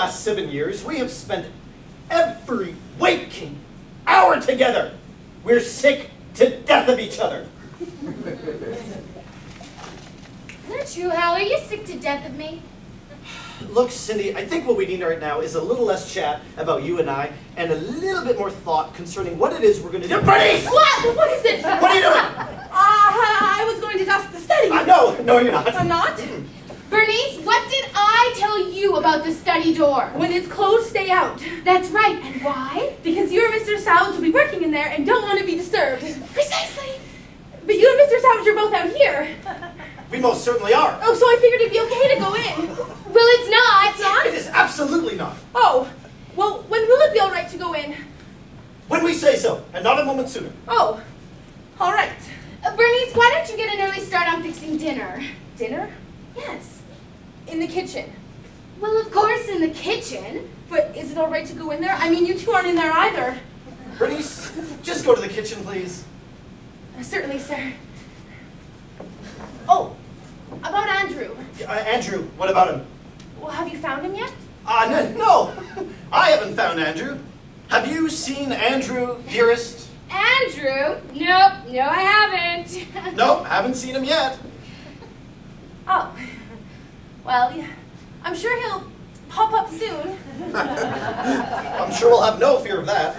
last 7 years, we have spent every waking hour together. We're sick to death of each other. Is that true, Hal? Are you sick to death of me? Look, Cindy, I think what we need right now is a little less chat about you and I, and a little bit more thought concerning what it is we're going to do. Bernice! What? What is it? What are you doing? I was going to dust the study. No, you're not. I'm not? Bernice, what did I tell you about the study door? When it's closed, stay out. That's right. And why? Because you and Mr. Savage will be working in there and don't want to be disturbed. Precisely. But you and Mr. Savage are both out here. We most certainly are. Oh, so I figured it'd be okay to go in. Well, it's not. It's not? It is absolutely not. Oh, well, when will it be all right to go in? When we say so, and not a moment sooner. Oh, all right. Bernice, why don't you get an early start on fixing dinner? Dinner? Yes. In the kitchen. Well, of course, in the kitchen. But is it all right to go in there? I mean, you two aren't in there either. Bernice, just go to the kitchen, please. Certainly, sir. Oh, about Andrew. Andrew, what about him? Well, have you found him yet? No. I haven't found Andrew. Have you seen Andrew, dearest? Andrew? Nope. No, I haven't. Nope, haven't seen him yet. Oh, well, yeah, I'm sure he'll pop up soon. I'm sure we'll have no fear of that.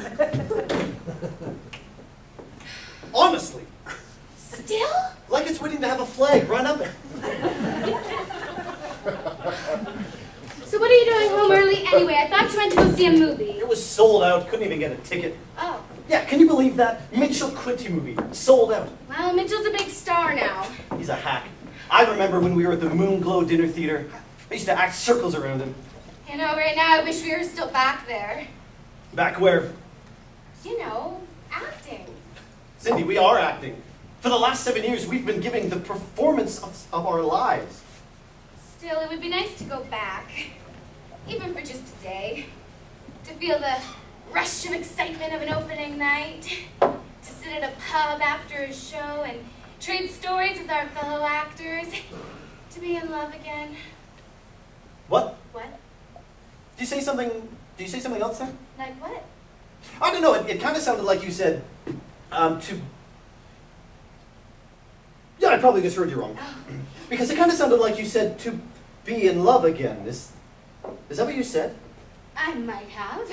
Honestly. Still? Like it's waiting to have a flag run up it. So what are you doing home early anyway? I thought you went to go see a movie. It was sold out. Couldn't even get a ticket. Oh. Yeah, can you believe that? Mitchell Quinty movie. Sold out. Well, Mitchell's a big star now. He's a hack. I remember when we were at the Moonglow Dinner Theater. I used to act circles around him. You know, right now I wish we were still back there. Back where? You know, acting. Cindy, we are acting. For the last 7 years, we've been giving the performance of our lives. Still, it would be nice to go back. Even for just a day. To feel the rush of excitement of an opening night. To sit at a pub after a show and trade stories with our fellow actors. To be in love again. What? What? Did you say something else there? Like what? I don't know, it kind of sounded like you said, Yeah, I probably just heard you wrong. Because it kind of sounded like you said to be in love again. Is that what you said? I might have.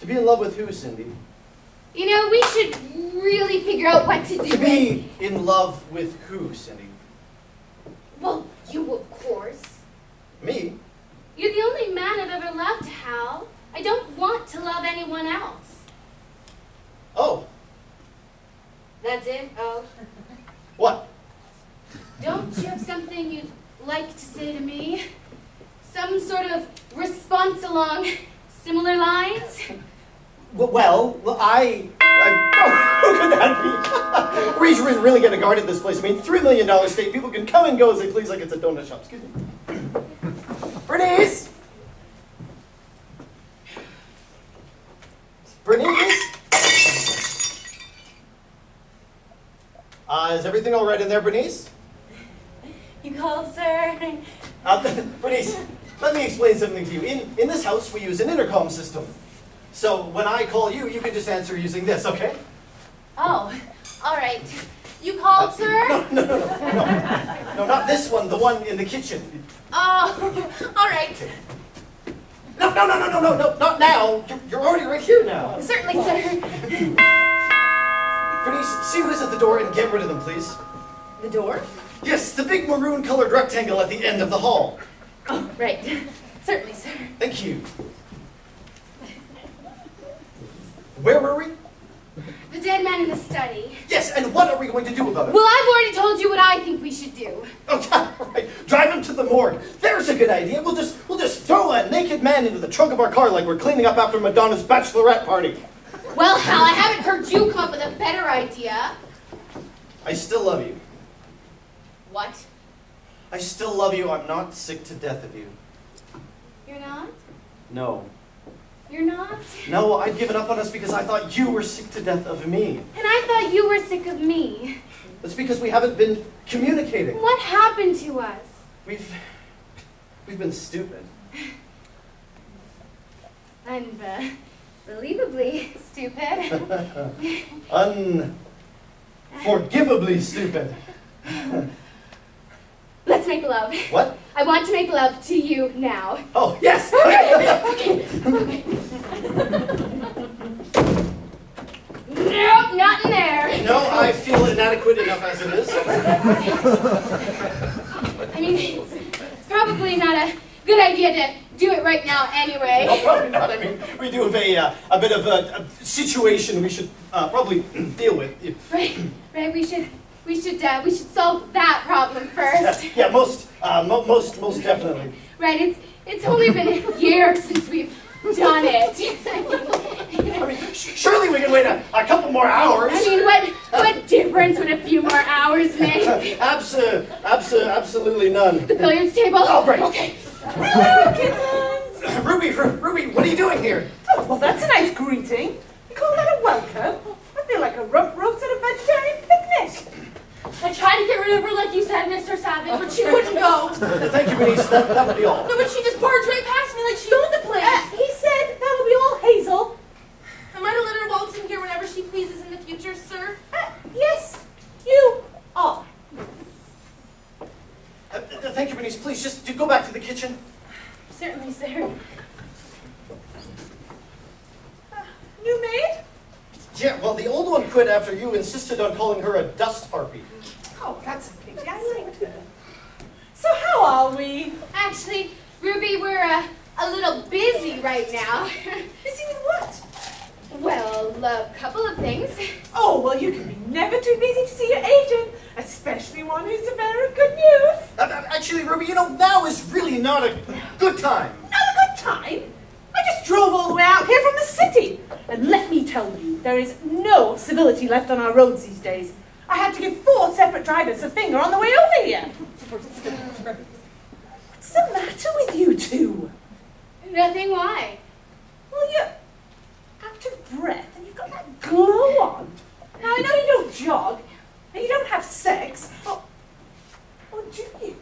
To be in love with who, Cindy? You know, we should really figure out what to do. To be in love with who, Cindy? Well, you, of course. Me? You're the only man I've ever loved, Hal. I don't want to love anyone else. Oh. That's it? Oh. What? Don't you have something you'd like to say to me? Some sort of response along similar lines? Well, oh, who could that be? We're really going to guard at this place. I mean, $3 million state. People can come and go as they please like it's a donut shop. Excuse me. Bernice! Bernice? Is everything all right in there, Bernice? You called, sir? Bernice, let me explain something to you. In this house, we use an intercom system. So when I call you, you can just answer using this, okay? Oh, all right. You called, sir? No, not this one, the one in the kitchen. Oh, all right. No, not now. You're already right here now. Certainly, sir. Bernice, see who's at the door and get rid of them, please. The door? Yes, the big maroon-colored rectangle at the end of the hall. Oh, right. Certainly, sir. Thank you. Where were we? The dead man in the study. Yes, and what are we going to do about it? Well, I've already told you what I think we should do. Okay, all right. Drive him to the morgue. There's a good idea. We'll just throw a naked man into the trunk of our car like we're cleaning up after Madonna's bachelorette party. Well, Hal, I haven't heard you come up with a better idea. I still love you. What? I still love you. I'm not sick to death of you. You're not? No. You're not? No, I'd given up on us because I thought you were sick to death of me. And I thought you were sick of me. That's because we haven't been communicating. What happened to us? We've been stupid. unbelievably stupid. Unforgivably stupid. Let's make love. What? I want to make love to you now. Oh, yes! Okay. Nope, not in there. No, I feel inadequate enough as it is. I mean, it's probably not a good idea to do it right now anyway. No, probably not. I mean, we do have a bit of a situation we should probably deal with. Right. We should solve that problem first. Yeah, most definitely. Right. It's only been a year since we've done it. I mean, surely we can wait a couple more hours. I mean, what difference would a few more hours make? Absolutely none. The billiards table? Oh, great. Okay. Hello, kittens! Ruby, what are you doing here? Oh, well, that's a nice greeting. You call that a welcome? I feel like a rump roast at a vegetarian picnic. I tried to get rid of her like you said, Mr. Savage, but she wouldn't go. Thank you, Bernice. That would be all. No, but she just barged right past me like she owned the place. He said that'll be all Hazel. Am I to let her waltz in here whenever she pleases in the future, sir? Yes, you are. Thank you, Bernice. Please, just go back to the kitchen. Certainly, sir. New maid? Yeah, well, the old one quit after you insisted on calling her a dust harpy. Oh, that's a pity. I liked her. So how are we? Actually, Ruby, we're a little busy right now. Busy with what? Well, a couple of things. Oh, well, you can be never too busy to see your agent, especially one who's a bearer of good news. Actually, Ruby, now is really not a good time. Not a good time? I just drove all the way out here from the city. And let me tell you, there is no civility left on our roads these days. I had to give 4 separate drivers a finger on the way over here. What's the matter with you two? Nothing, why? Well, you're out of breath and you've got that glow on. Now, I know you don't jog and you don't have sex. Or do you?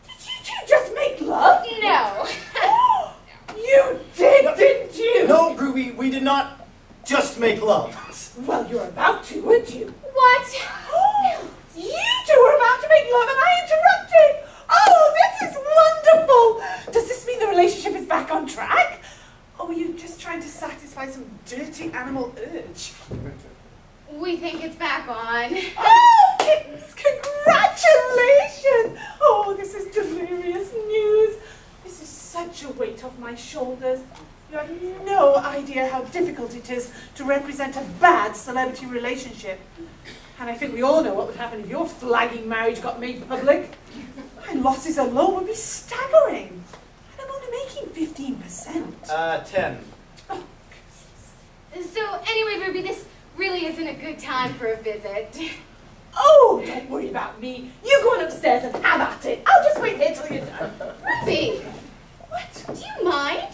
Did you two just make love? No. You did, didn't you? No, Ruby, we did not just make love. Well, you're about to, weren't you? What? You two were about to make love and I interrupted. Oh, this is wonderful. Does this mean the relationship is back on track? Or were you just trying to satisfy some dirty animal urge? We think it's back on. Oh, kittens, congratulations. Oh, this is delirious news. This is such a weight off my shoulders. You have no idea how difficult it is to represent a bad celebrity relationship. And I think we all know what would happen if your flagging marriage got made public. My losses alone would be staggering. And I'm only making 15%. 10. Oh. So anyway, Ruby, this really isn't a good time for a visit. Oh, don't worry about me. You go on upstairs and have at it. I'll just wait here till you're done. Ruby, What? do you mind?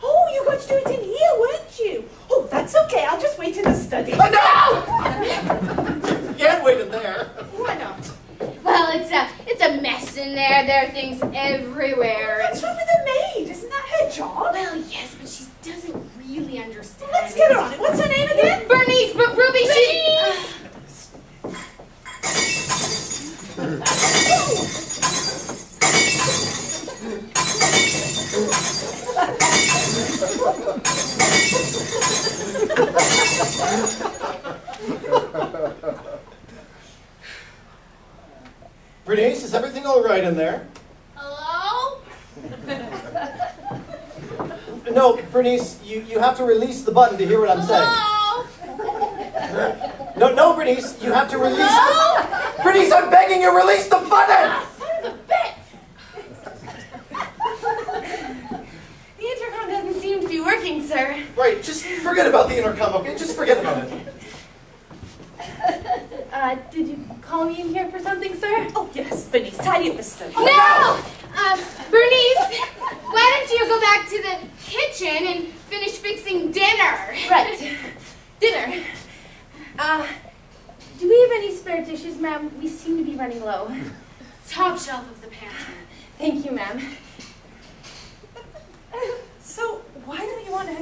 Oh, you were going to do it in here, weren't you? Oh, that's okay. I'll just wait in the study. Oh, no! You can't wait in there. Why not? Well, it's a mess in there. There are things everywhere. What's wrong with the maid? Isn't that her job? Well, yes, but she doesn't really understand. Let's get her on it. What's her name again? Bernice, but Ruby, Bernice, is everything all right in there? Hello? No, Bernice, you have to release the button to hear what I'm saying. Hello? No, Bernice, you have to release Bernice, I'm begging you, release the button! Son of a bitch! The intercom doesn't seem to be working, sir. Right, just forget about the intercom, okay? Just forget about it. Did you call me in here for something, sir? Oh, yes, Bernice. Tidy up the study. No! Bernice, why don't you go back to the kitchen and finish fixing dinner? Right. Dinner. Do we have any spare dishes, ma'am? We seem to be running low. Top shelf of the pantry. Thank you, ma'am.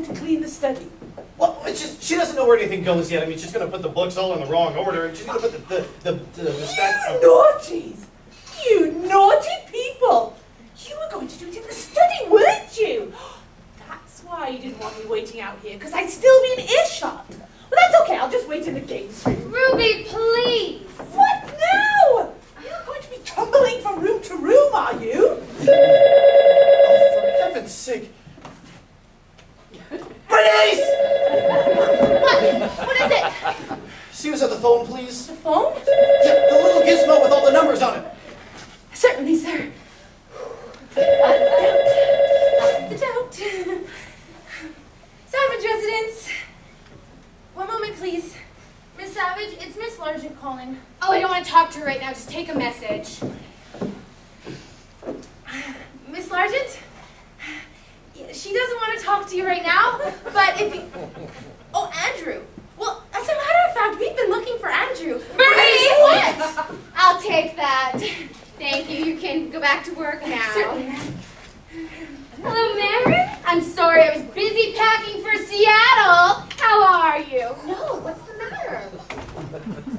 to clean the study. Well, it's just, she doesn't know where anything goes yet. I mean, she's going to put the books all in the wrong order, and she's going to put the stack... You naughties! You naughty people! You were going to do it in the study, weren't you? That's why you didn't want me waiting out here, because I'd still be in earshot. Well, that's okay. I'll just wait in the games room. Ruby, please! What now? You're not going to be tumbling from room to room, are you? Oh, for heaven's sake. Bernice! What is it? See who's at the phone, please? The phone? Yeah, the little gizmo with all the numbers on it. Certainly, sir. The doubt. Savage residence. One moment, please. Miss Savage, it's Miss Largent calling. Oh, I don't want to talk to her right now. Just take a message. Miss Largent? She doesn't want to talk to you right now, but if you... Oh, Andrew. Well, as a matter of fact, we've been looking for Andrew. Bernice! What? I'll take that. Thank you. You can go back to work now. Certainly. Hello, Mary. I'm sorry. I was busy packing for Seattle. How are you? No, what's the matter?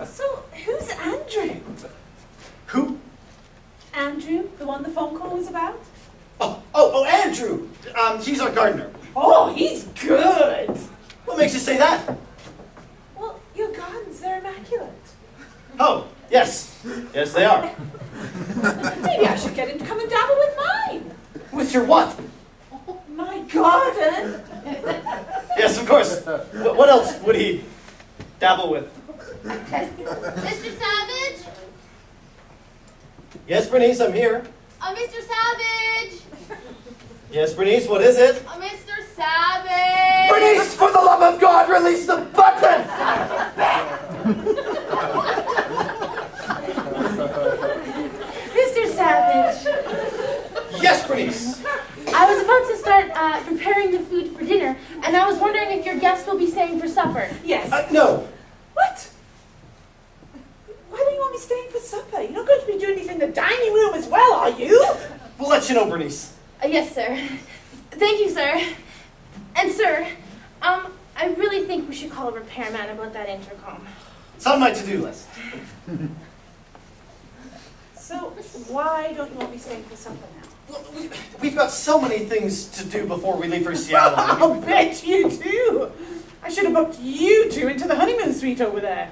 So, who's Andrew? Who? Andrew, the one the phone call was about? Oh, Andrew. He's our gardener. Oh, he's good. What makes you say that? Well, your gardens, they're immaculate. Oh, yes. Yes, they are. Maybe I should get him to come and dabble with mine. With your what? My garden. Yes, of course. What else would he dabble with? Mr. Savage? Yes, Bernice, I'm here. Mr. Savage? Yes, Bernice, what is it? Mr. Savage? Bernice, for the love of God, release the button! Mr. Savage, Yes, Bernice. I was about to start preparing the food for dinner, and I was wondering if your guests will be staying for supper. Yes. No. What? Why don't you want me staying for supper? You're not going to be doing anything in the dining room as well, are you? We'll let you know, Bernice. Yes, sir. Thank you, sir. And sir, I really think we should call a repairman about that intercom. It's on my to-do list. So, why don't you want me staying for supper now? Well, we've got so many things to do before we leave for Seattle. I'll bet you do. I should have booked you two into the honeymoon suite over there.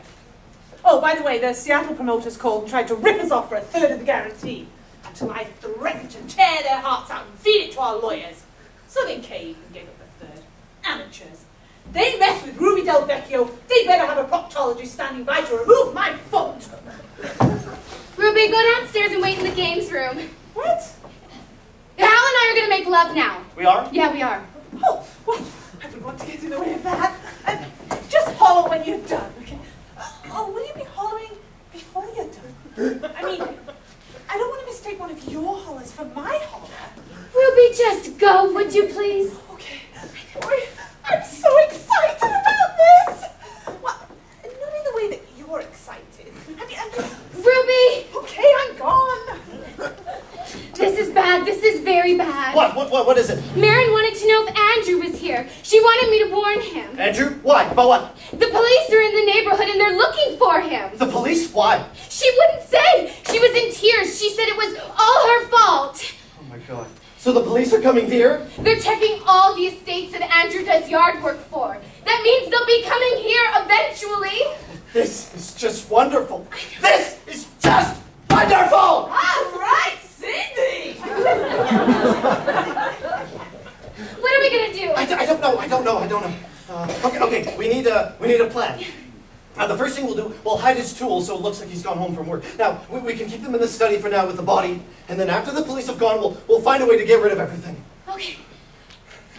Oh, by the way, the Seattle promoters called and tried to rip us off for a third of the guarantee until I threatened to tear their hearts out and feed it to our lawyers. So they caved and gave up the third. Amateurs. They mess with Ruby Del Vecchio. They better have a proctologist standing by to remove my foot. Ruby, go downstairs and wait in the games room. What? Hal and I are going to make love now. We are? Yeah, we are. Oh, well, I don't want to get in the way of that. Just holler when you're done, okay? Oh, will you be hollering before you're done? I mean, I don't want to mistake one of your hollers for my holler. Ruby, just go, would you please? Okay. Boy, I'm so excited about this. Well, not in the way that you're excited. I'm just... Ruby! Okay, I'm gone. This is bad. This is very bad. What is it? Marin wanted to know if Andrew was here. She wanted me to warn him. Andrew? Why? About what? The police are in the neighborhood and they're looking for him. The police? Why? She wouldn't say. She was in tears. She said it was all her fault. Oh my God. So the police are coming here? They're checking all the estates that Andrew does yard work for. That means they'll be coming here eventually. This is just wonderful. This is just wonderful! All right, Cindy. What are we going to do? I don't know. Okay, we need a plan. The first thing we'll hide his tools so it looks like he's gone home from work. Now, we can keep them in the study for now with the body, and then after the police have gone, we'll find a way to get rid of everything. Okay.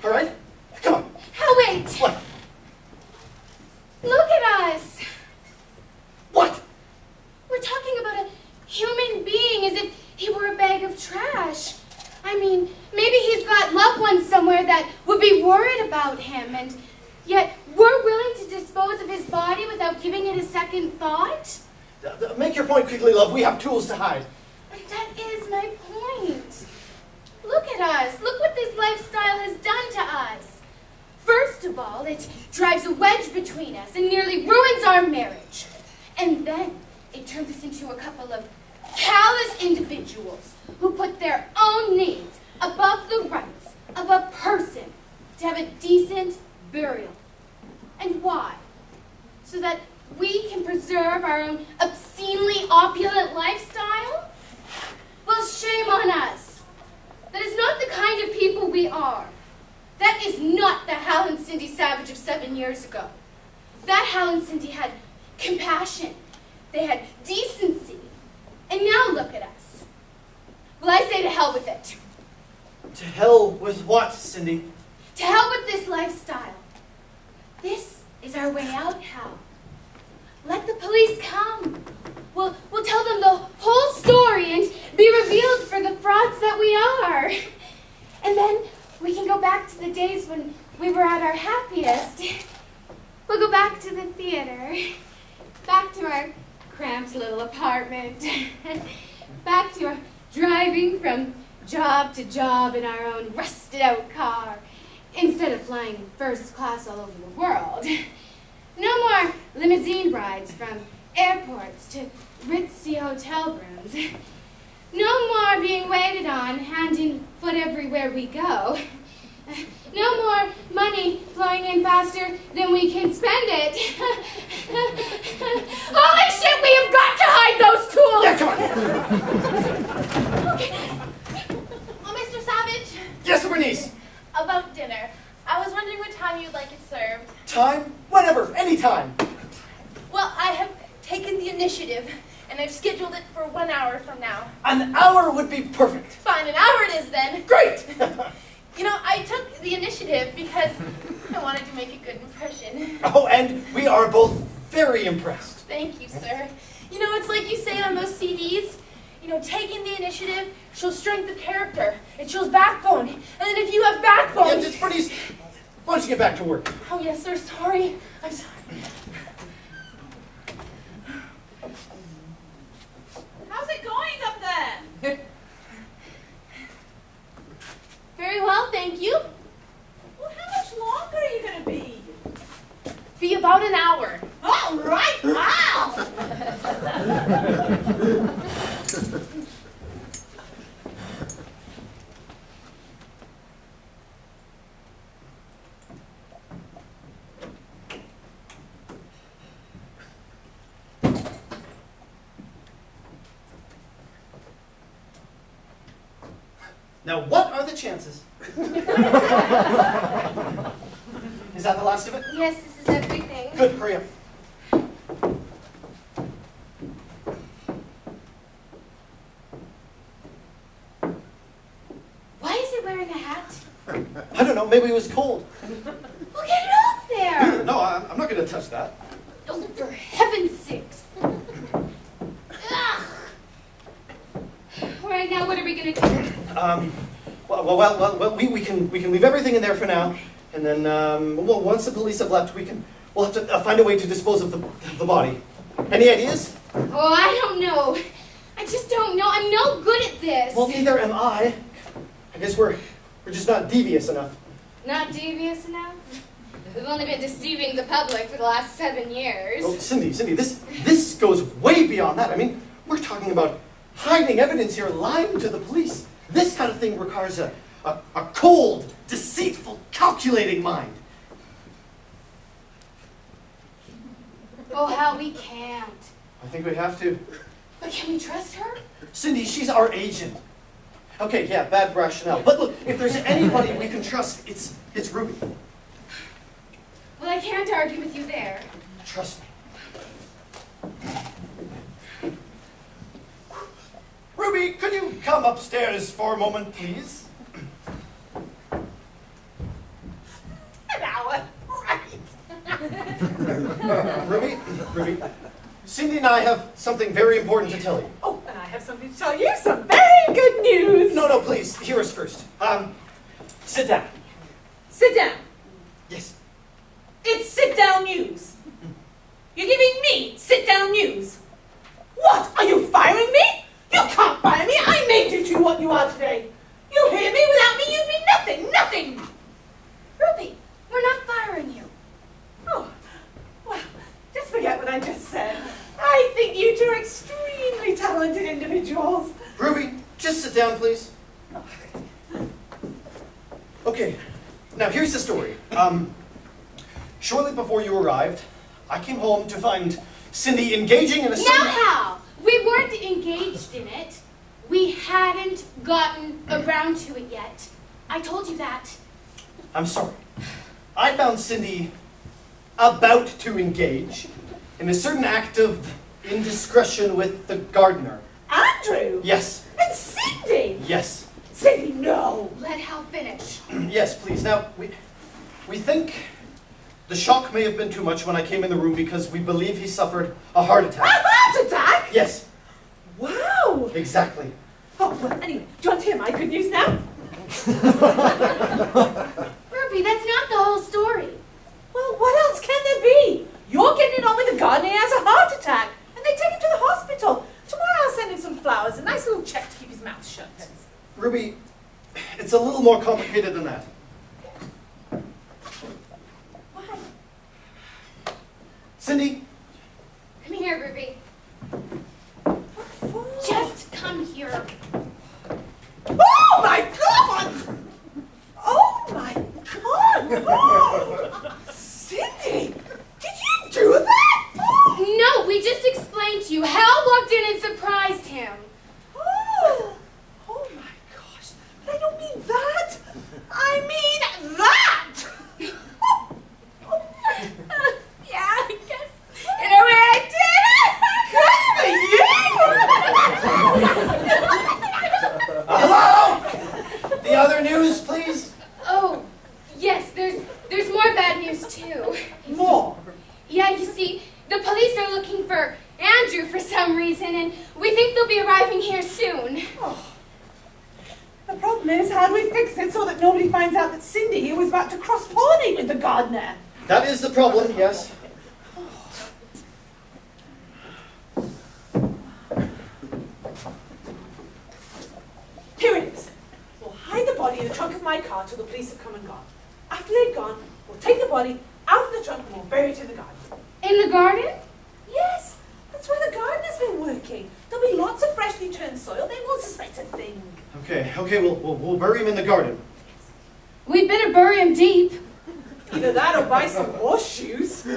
All right? Come on. Hal, wait. What? Look at us. What? We're talking about a human being as if he were a bag of trash. I mean, maybe he's got loved ones somewhere that would be worried about him, and yet we're willing to dispose of his body without giving it a second thought? Make your point quickly, love. We have tools to hide. But that is my point. Look at us. Look what this lifestyle has done to us. First, worst of all, it drives a wedge between us and nearly ruins our marriage. And then it turns us into a couple of callous individuals who put their own needs above the rights of a person to have a decent burial. And why? So that we can preserve our own obscenely opulent lifestyle? Well, shame on us. That is not the kind of people we are. That is not the Hal and Cindy Savage of 7 years ago. That Hal and Cindy had compassion. They had decency. And now look at us. Well, I say to hell with it. To hell with what, Cindy? To hell with this lifestyle. This is our way out, Hal. Let the police come. We'll tell them the whole story and be revealed for the frauds that we are. And then we can go back to the days when we were at our happiest. We'll go back to the theater. Back to our cramped little apartment. Back to our driving from job to job in our own rusted out car, instead of flying first class all over the world. No more limousine rides from airports to ritzy hotel rooms. No more being waited on hand and foot everywhere we go. No more money flowing in faster than we can spend it. Holy shit, we have got to hide those tools! Yeah, come on. Okay. Oh, Mr. Savage? Yes, Bernice. About dinner. I was wondering what time you'd like it served. Time? Whenever. Anytime. Well, I have taken the initiative, and I've scheduled it for 1 hour from now. An hour would be perfect. Fine, an hour it is then. Great! You know, I took the initiative because I wanted to make a good impression. Oh, and we are both very impressed. Thank you, sir. You know, it's like you say on those CDs, you know, taking the initiative shows strength of character. It shows backbone. And then if you have backbone... Yeah, just Bernice, why don't you get back to work? Oh, yes, sir, sorry. I'm sorry. How's it going up there? Very well, thank you. Well, how much longer are you going to be? Be about an hour. All right, wow! Now, what are the chances? Is that the last of it? Yes, this is everything. Good, hurry up. Why is he wearing a hat? I don't know, maybe it was cold. Well, get it off there! No, I'm not going to touch that. Oh, for heaven's sakes! Ugh. All right, now what are we gonna do? Well, we can leave everything in there for now, and then well, once the police have left, we'll have to find a way to dispose of the body. Any ideas? Oh, I don't know. I just don't know. I'm no good at this. Well, neither am I. I guess we're just not devious enough. Not devious enough? We've only been deceiving the public for the last 7 years. Oh, Cindy, this goes way beyond that. I mean, we're talking about hiding evidence here, lying to the police. This kind of thing requires a cold, deceitful, calculating mind. Oh, how we can't. I think we have to. But can we trust her? Cindy, she's our agent. Okay, yeah, bad rationale. But look, if there's anybody we can trust, it's Ruby. Well, I can't argue with you there. Trust me. Ruby, could you come upstairs for a moment, please? An hour, right. Ruby, Cindy and I have something very important to tell you. Oh, and I have something to tell you, some very good news. No, please, hear us first. Sit down. Sit down. Yes. It's sit-down news. You're giving me sit-down news. What? Are you firing me? You can't fire me. I made you do what you are today. You hear me? Without me, you'd be nothing. Nothing. Ruby, we're not firing down, please? Okay, now here's the story. Shortly before you arrived, I came home to find Cindy engaging in a... Now how? We weren't engaged in it. We hadn't gotten around to it yet. I told you that. I'm sorry. I found Cindy about to engage in a certain act of indiscretion with the gardener. Andrew? Yes. And Cindy? Yes. Cindy, no. Let Hal finish. Yes, please. Now, we think the shock may have been too much when I came in the room because we believe he suffered a heart A attack. heart attack? Yes, Wow. exactly. Oh, well, anyway, do you want to hear my good news now? Ruby, that's not the whole story. Well, what else can there be? You're getting it on with the gardener, he has a heart attack, and they take him to the hospital. Tomorrow I'll send him some flowers, a nice little check to keep his mouth shut. Ruby, it's a little more complicated than that. Why? Cindy, Come here, Ruby. What for? Just come here. Oh my God! Oh my God! Oh. Cindy, did you do that? No, we just explained to you. Hal walked in and surprised him. Oh, oh my gosh! But I don't mean that. I mean that. Yeah, I guess in a way I did. hello? The other news, please? Oh, yes, there's more bad news too. More. Yeah, you see, the police are looking for Andrew for some reason, and we think they'll be arriving here soon. Oh. The problem is, how do we fix it so that nobody finds out that Cindy was about to cross-pollinate with the gardener? That is the problem, yes. Here it is. We'll hide the body in the trunk of my car till the police have come and gone. After they've gone, we'll take the body out of the trunk and we'll bury it in the garden. In the garden? Yes, that's where the gardener's been working. There'll be lots of freshly turned soil. They won't suspect a thing. Okay, we'll bury him in the garden. We'd better bury him deep. Either that or buy some horseshoes. Wait,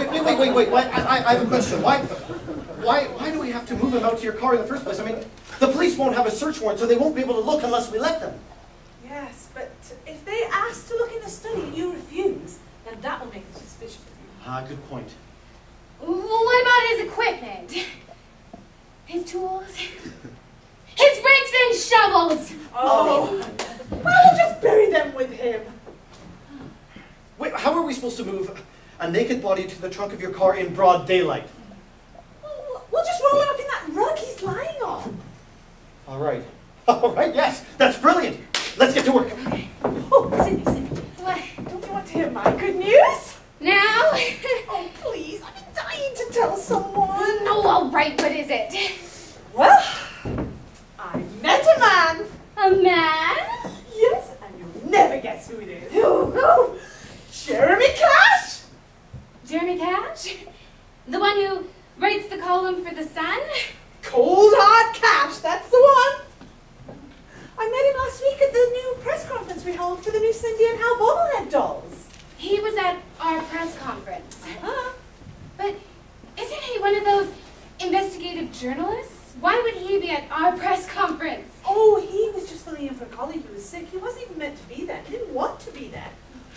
I have a question. Why do we have to move him out to your car in the first place? I mean, the police won't have a search warrant, so they won't be able to look unless we let them. Yes, but if they ask to look in the study and you refuse, then that will make them suspicious of you. Ah, good point. Well, what about his equipment? His tools? His rakes and shovels! Oh, well, we'll just bury them with him. Wait, how are we supposed to move a naked body to the trunk of your car in broad daylight? We'll just roll it up in that rug he's lying on. All right, yes, that's brilliant. Let's get to work. Oh, Cindy, What? don't you want to hear my good news? Now? Oh, please, I've been dying to tell someone. No, all right, what is it? Well, I met a man. A man? Yes, and you'll never guess who it is. Who? Jeremy Cash. Jeremy Cash? The one who writes the column for the Sun? Cold hard cash, that's the one. I met him last week at the new press conference we held for the new Cindy and Hal bobblehead dolls. He was at our press conference. Uh-huh. But isn't he one of those investigative journalists? Why would he be at our press conference? Oh, he was just filling in for a colleague who was sick. He wasn't even meant to be there. He didn't want to be there.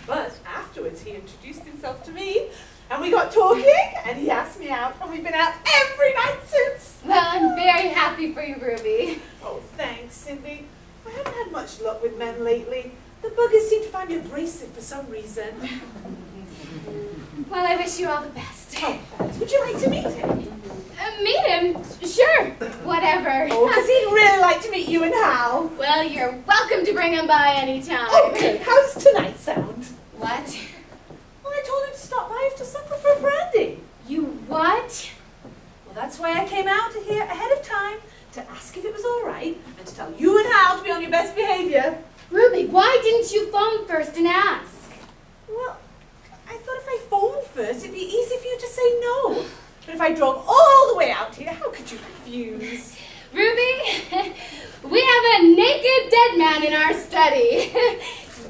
But afterwards, he introduced himself to me, and we got talking, and he asked me out, and we've been out every night since. Well, I'm very happy for you, Ruby. Oh, thanks, Cindy. I haven't had much luck with men lately. The buggers seem to find me abrasive for some reason. Well, I wish you all the best. Oh, thanks. Would you like to meet him? Meet him? Sure. Whatever. Oh, because he'd really like to meet you and Hal. Well, you're welcome to bring him by anytime. Okay, how's tonight sound? What? Well, I told him to stop by after supper for a brandy. You what? Well, that's why I came out here ahead of time, to ask if it was all right, and to tell you and Hal to be on your best behavior. Ruby, why didn't you phone first and ask? Well, I thought if I phoned first, it'd be easy for you to say no. But if I drove all the way out here, how could you refuse? Ruby, We have a naked dead man in our study.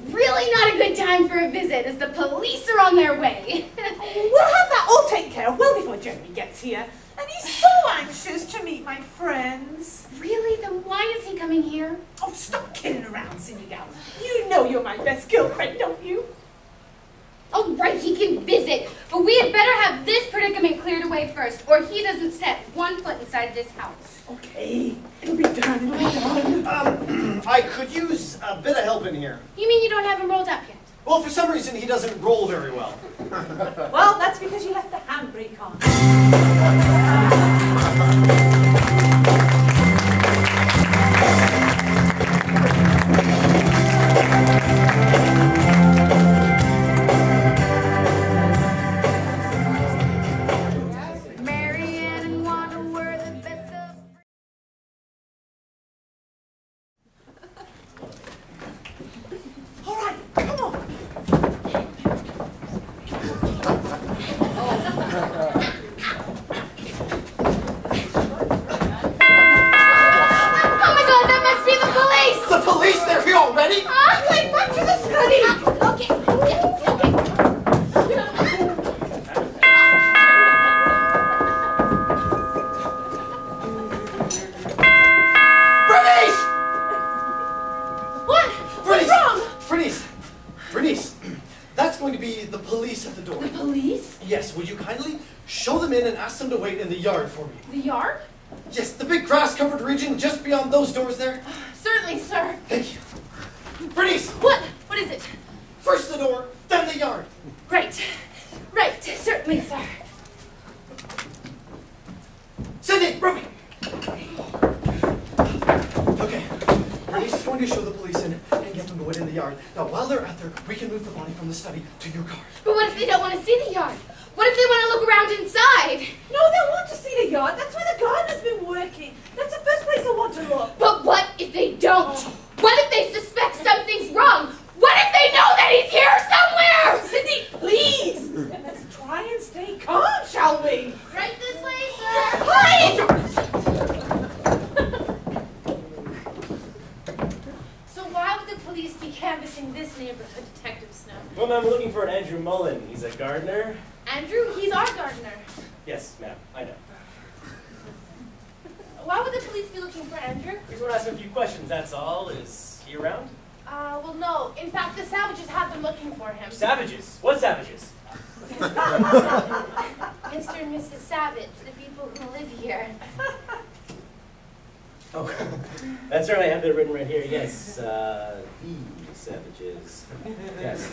Really not a good time for a visit, as the police are on their way. We'll have that all taken care of well before Jeremy gets here. And he's so anxious to meet my friends. Really? Then why is he coming here? Oh, stop kidding around, silly gal. You know you're my best girlfriend, don't you? Oh, right, he can visit. But we had better have this predicament cleared away first, or he doesn't set one foot inside this house. Okay, it'll be done, it'll be done. I could use a bit of help in here. You mean you don't have him rolled up yet? Well, for some reason, he doesn't roll very well. Well, that's because you left the handbrake on. To wait in the yard for me. The yard? Yes, the big grass-covered region just beyond those doors there. Certainly, sir. Thank you. Bernice! What? What is it? First the door, then the yard. Right. Right. Certainly, sir. Cindy, Ruby! Okay. Bernice is going to show the police in and get them going in the yard. Now, while they're out there, we can move the body from the study to your car. But what if they don't want to see the yard? What if they want to look around inside? No, they'll want to see the yard. That's where the gardener's been working. That's the first place they'll want to look. But what if they don't? What if they suspect something's wrong? What if they know that he's here somewhere? Cindy, please. Let's try and stay calm, shall we? Right this way, sir. So why would the police be canvassing this neighborhood, Detective Snow? Well, ma'am, we're looking for an Andrew Mullen. He's a gardener. Andrew, he's our gardener. Yes, ma'am, I know. Why would the police be looking for Andrew? We just want to ask him a few questions, that's all. Is he around? Well, no. In fact, the savages have been looking for him. Savages? What savages? Mr. and Mrs. Savage, the people who live here. Oh, that's right, I have that written right here. Yes, the savages. Yes.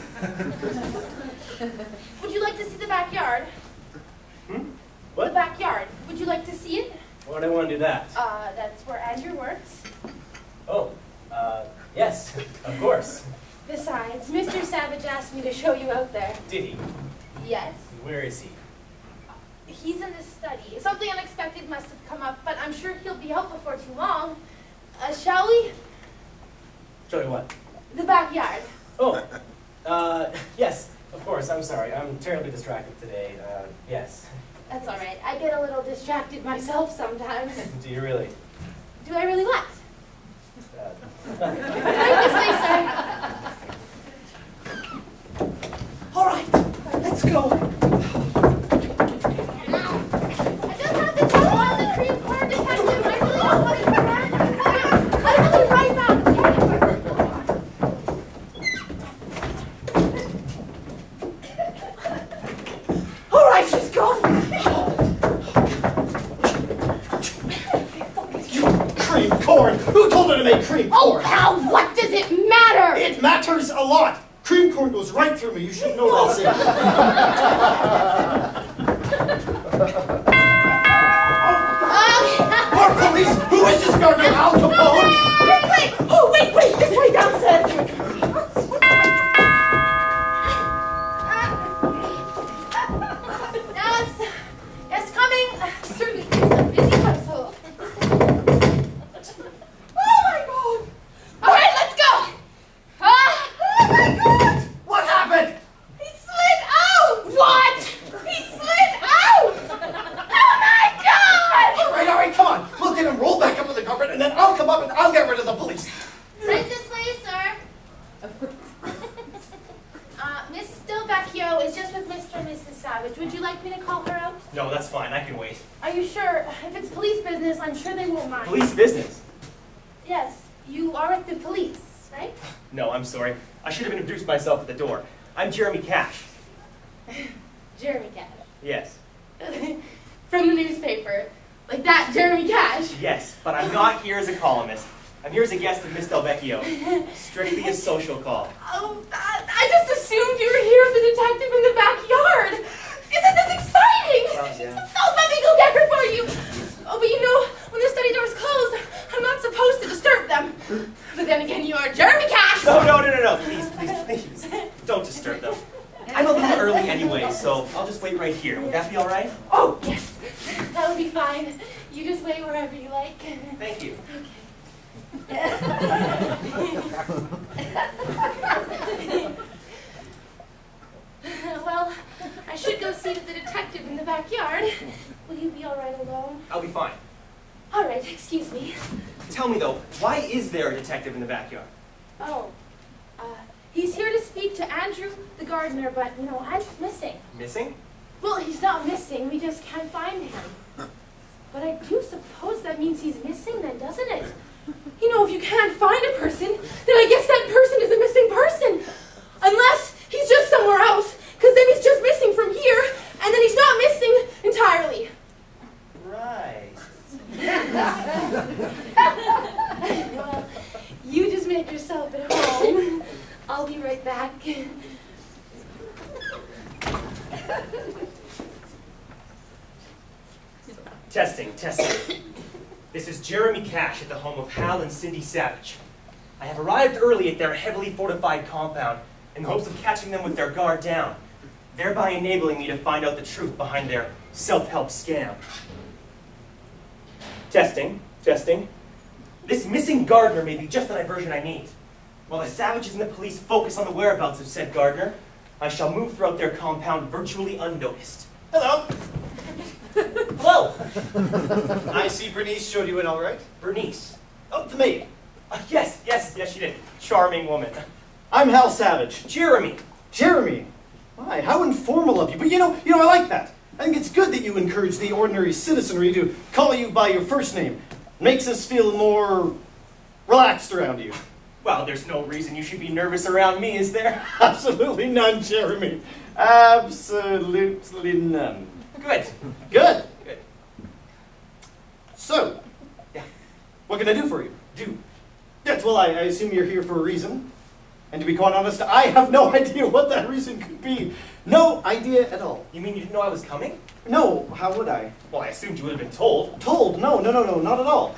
Would you like to see the backyard? What? The backyard. Would you like to see it? Why would I want to do that? That's where Andrew works. Oh, yes, of course. Besides, Mr. Savage asked me to show you out there. Did he? Yes. Where is he? He's in the study. Something unexpected must have come up, but I'm sure he'll be out before too long. Shall we? Show you what? The backyard. Oh, yes, of course, I'm sorry. I'm terribly distracted today. Yes. That's all right. I get a little distracted myself sometimes. Do you really? Do I really what? Right this way, sir. All right, let's go. I just have to tell you, the cream corn detective, I really don't want to do that. I'll be right back, okay? All right, she's gone. Cream corn! Who told her to make cream corn? Oh, pal, what does it matter? It matters a lot. Cream corn goes right through me. You should know that, Cindy. More police! Who is this gardener? Al Capone? Wait! Oh, wait! This way downstairs. Yes, coming. Certainly, it's a busy household. Oh my God! All right, let's go. Oh my God! What happened? He slid out! What? He slid out! Oh my God! All right, come on. We'll get him rolled back up in the carpet, and then I'll come up and I'll get Miss Delvecchio is just with Mr. and Mrs. Savage. Would you like me to call her out? No, that's fine. I can wait. Are you sure? If it's police business, I'm sure they won't mind. Police business? Yes, you are at the police, right? No, I'm sorry. I should have introduced myself at the door. I'm Jeremy Cash. Jeremy Cash. Yes. From the newspaper. Like that, Jeremy Cash. Yes, but I'm not here as a columnist. I'm here as a guest of Miss Delvecchio. Strictly a social call. Oh, I just assumed you were here with the detective in the backyard. Isn't this exciting? Yeah. Oh, let me go get her for you. Oh, but you know, when the study door's closed, I'm not supposed to disturb them. But then again, you are Jeremy Cash. No. Please. Don't disturb them. I'm a little early anyway, so I'll just wait right here. Would that be all right? Oh, yes. That would be fine. You just wait wherever you like. Thank you. Well, I should go see the detective in the backyard. Will you be all right alone? I'll be fine. All right, excuse me. Tell me, though, why is there a detective in the backyard? Oh, he's here to speak to Andrew, the gardener, but, you know, Andrew's missing. Missing? Well, he's not missing. We just can't find him. But I do suppose that means he's missing then, doesn't it? You know, if you can't find a person, then I guess that person is a missing person. Unless he's just somewhere else, because then he's just missing from here, and then he's not missing entirely. Right. Well, you just make yourself at home. I'll be right back. Testing. This is Jeremy Cash at the home of Hal and Cindy Savage. I have arrived early at their heavily fortified compound in the hopes of catching them with their guard down, thereby enabling me to find out the truth behind their self-help scam. Testing. This missing gardener may be just the diversion I need. While the Savages and the police focus on the whereabouts of said gardener, I shall move throughout their compound virtually unnoticed. Hello. Hello! I see Bernice showed you in all right. Bernice. Oh, the maid. Yes, she did. Charming woman. I'm Hal Savage. Jeremy. Jeremy. My, how informal of you. But you know, I like that. I think it's good that you encourage the ordinary citizenry to call you by your first name. It makes us feel more relaxed around you. Well, there's no reason you should be nervous around me, is there? Absolutely none, Jeremy. Absolutely none. Good. Good. Good. So, Yeah. what can I do for you? Yes, well, I assume you're here for a reason. And to be quite honest, I have no idea what that reason could be. No idea at all. You mean you didn't know I was coming? No, how would I? Well, I assumed you would have been told. Told? No, not at all.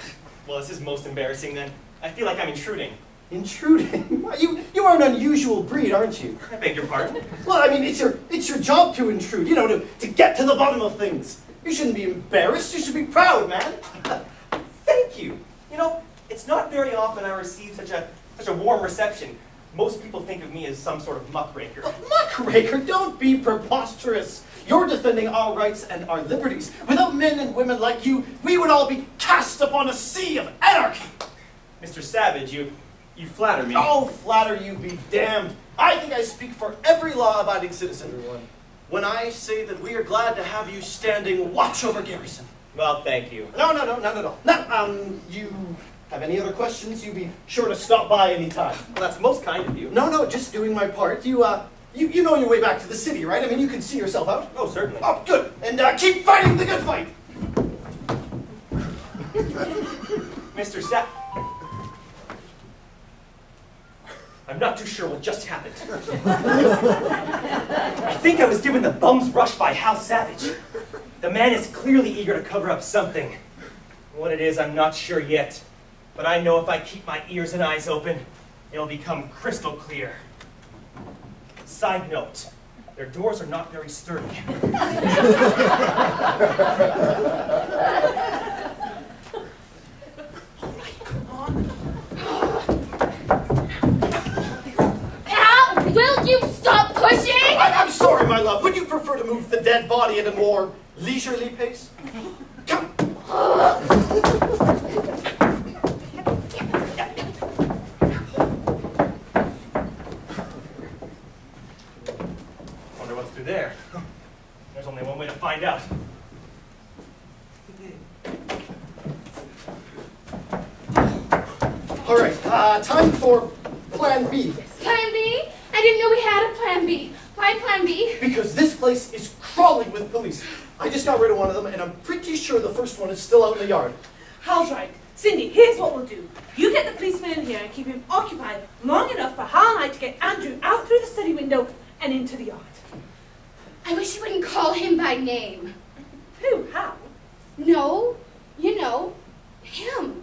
Well, this is most embarrassing then. I feel like I'm intruding. Intruding? You are an unusual breed, aren't you? I beg your pardon? Well, I mean, it's your job to intrude, to get to the bottom of things. You shouldn't be embarrassed, you should be proud, man. Thank you. You know, it's not very often I receive such a warm reception. Most people think of me as some sort of muckraker. Muckraker, don't be preposterous. You're defending our rights and our liberties. Without men and women like you, we would all be cast upon a sea of anarchy. Mr. Savage, you flatter me. Oh, flatter you be damned. I think I speak for every law-abiding citizen when I say that we are glad to have you standing watch over Garrison. Well, thank you. No, not at all. Now, you have any other questions, you be sure to stop by any time. Well, that's most kind of you. No, just doing my part. You know your way back to the city, right? I mean, you can see yourself out. Oh, certainly. Oh, good. And keep fighting the good fight. Mr. Savage. I'm not too sure what just happened. I think I was given the bum's rush by Hal Savage. The man is clearly eager to cover up something. What it is, I'm not sure yet. But I know if I keep my ears and eyes open, it'll become crystal clear. Side note, their doors are not very sturdy. Will you stop pushing? I'm sorry, my love. Would you prefer to move the dead body at a more leisurely pace? Come. there. There's only one way to find out. All right, time for Plan B. Plan B? I didn't know we had a Plan B. Why Plan B? Because this place is crawling with police. I just got rid of one of them, and I'm pretty sure the first one is still out in the yard. Hal's right. Cindy, here's what we'll do. You get the policeman in here and keep him occupied long enough for Hal and I to get Andrew out through the study window and into the yard. I wish you wouldn't call him by name. Who? Hal? No, you know, him.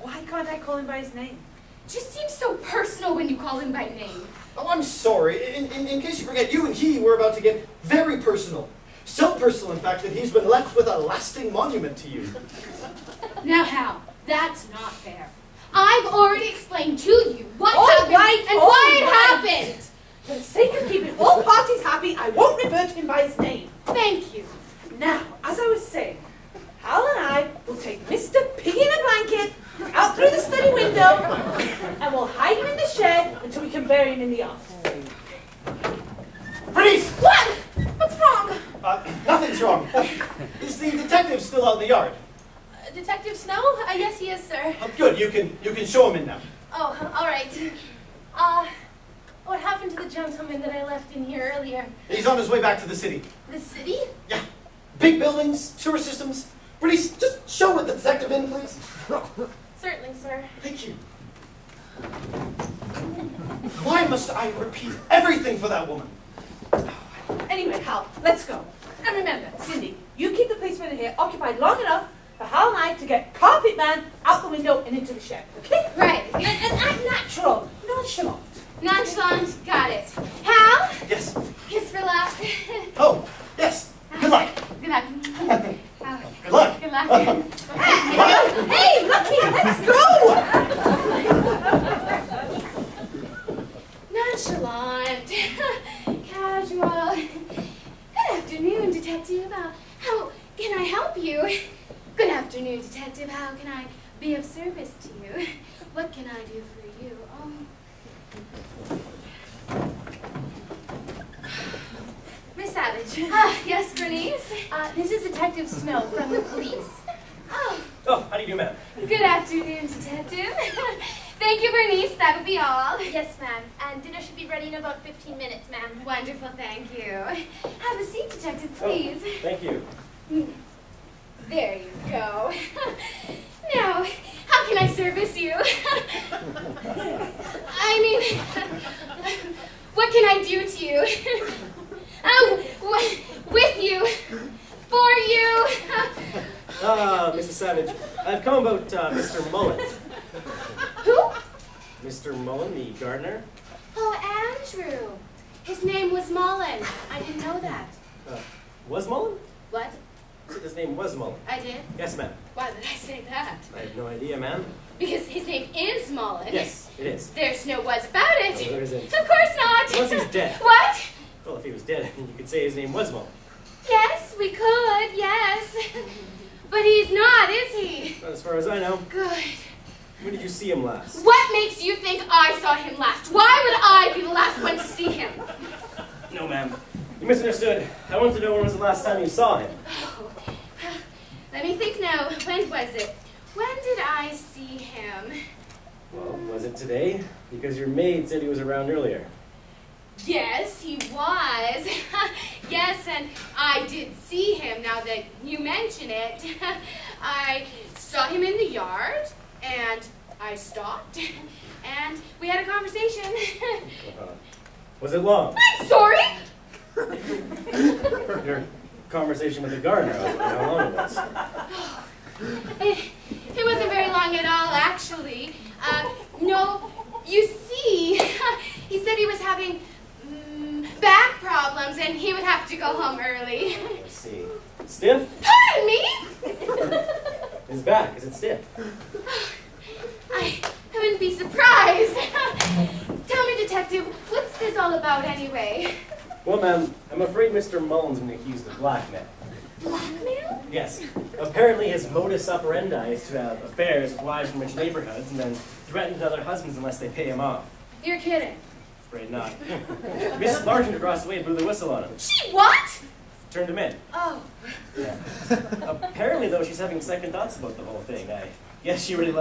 Why can't I call him by his name? Just seems so personal when you call him by name. Oh, I'm sorry. In case you forget, you and he were about to get very personal. So personal, in fact, that he's been left with a lasting monument to you. Now, Hal, that's not fair. I've already explained to you what All happened right, and all why it right. happened. For the sake of keeping all parties happy, I won't refer to him by his name. Thank you. Now, as I was saying, Hal and I will take Mr. Piggy in a blanket out through the study window and we'll hide him in the shed until we can bury him in the yard. Bernice! What? What's wrong? Nothing's wrong. Is the detective still out in the yard? Detective Snow? Yes, he is, sir. Oh, good. You can show him in now. Oh, all right. What happened to the gentleman that I left in here earlier? He's on his way back to the city. The city? Yeah. Big buildings, sewer systems. Bernice, just show the detective in, please. Certainly, sir. Thank you. Why must I repeat everything for that woman? Anyway, Hal, let's go. And remember, Cindy, you keep the policeman in here occupied long enough for Hal and I to get Carpet Man out the window and into the shed, okay? Right. And act natural, nonchalant. Nonchalant. Got it. Hal? Yes. Kiss for luck. Oh, yes. Good luck. Good luck. Good luck. Good luck. Hey, Lucky, let's go! Nonchalant. Casual. Good afternoon, Detective. How can I help you? Good afternoon, Detective. How can I be of service to you? What can I do for you? Miss Savage. Yes, Bernice? This is Detective Snow from the police. Oh, how do you do, ma'am? Good afternoon, Detective. Thank you, Bernice. That'll be all. Yes, ma'am. And dinner should be ready in about 15 minutes, ma'am. Wonderful, thank you. Have a seat, Detective, please. Oh, thank you. There you go. Now, how can I service you? I mean, what can I do to you? With you, for you. Mrs. Savage, I've come about Mr. Mullen. Who? Mr. Mullen, the gardener. Oh, Andrew. His name was Mullen. I didn't know that. Was Mullen? What? His name was Mullen. I did? Yes, ma'am. Why did I say that? I have no idea, ma'am. Because his name is Mullen. Yes, it is. There's no was about it. No, there isn't. Of course not. Unless he's dead. What? Well, if he was dead, you could say his name was Mullen. Yes, we could, yes. But he's not, is he? Not as far as I know. Good. When did you see him last? What makes you think I saw him last? Why would I be the last one to see him? No, ma'am. You misunderstood. I want to know when was the last time you saw him. Oh, let me think now. When was it? When did I see him? Well, was it today? Because your maid said he was around earlier. Yes, he was. Yes, and I did see him now that you mention it. I saw him in the yard, and I stopped, and we had a conversation. Was it long? I'm sorry! Your conversation with the gardener, I was wondering how long it was. It wasn't very long at all, actually. No, you see, he said he was having back problems and he would have to go home early. Let's see. Stiff? Pardon me? His back, is it stiff? I wouldn't be surprised. Tell me, Detective, what's this all about anyway? Well, ma'am, I'm afraid Mr. Mullen's been accused of blackmail. Blackmail? Yes. Apparently his modus operandi is to have affairs with wives from rich neighborhoods and then threaten other husbands unless they pay him off. You're kidding. Afraid not. Mrs. Larkin across the way blew the whistle on him. She what? Turned him in. Oh. Yeah. Apparently, though, she's having second thoughts about the whole thing. I guess she really